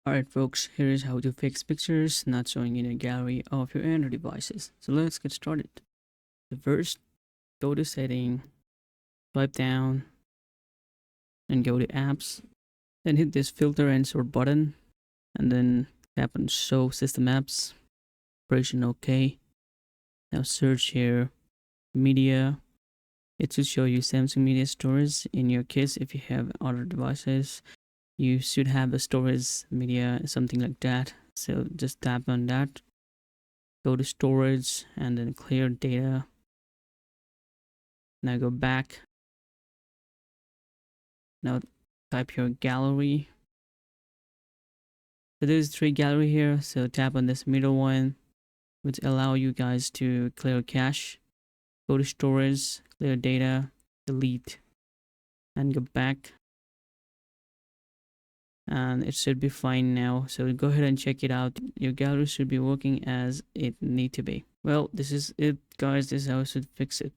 Alright folks, here is how to fix pictures not showing in a gallery of your Android devices. So let's get started. So first, go to setting, swipe down, and go to apps. Then hit this filter and sort button, and then tap on show system apps, operation OK. Now search here, media. It should show you Samsung Media Storage. In your case, if you have other devices, you should have a storage media, something like that. So just tap on that, go to storage, and then clear data. Now go back. Now type your gallery. So there's 3 gallery here, so tap on this middle one, which allow you guys to clear cache. Go to storage, clear data, delete, and go back, and it should be fine now. So go ahead and check it out. Your gallery should be working as it need to be. Well, this is it guys. This is how I should fix it.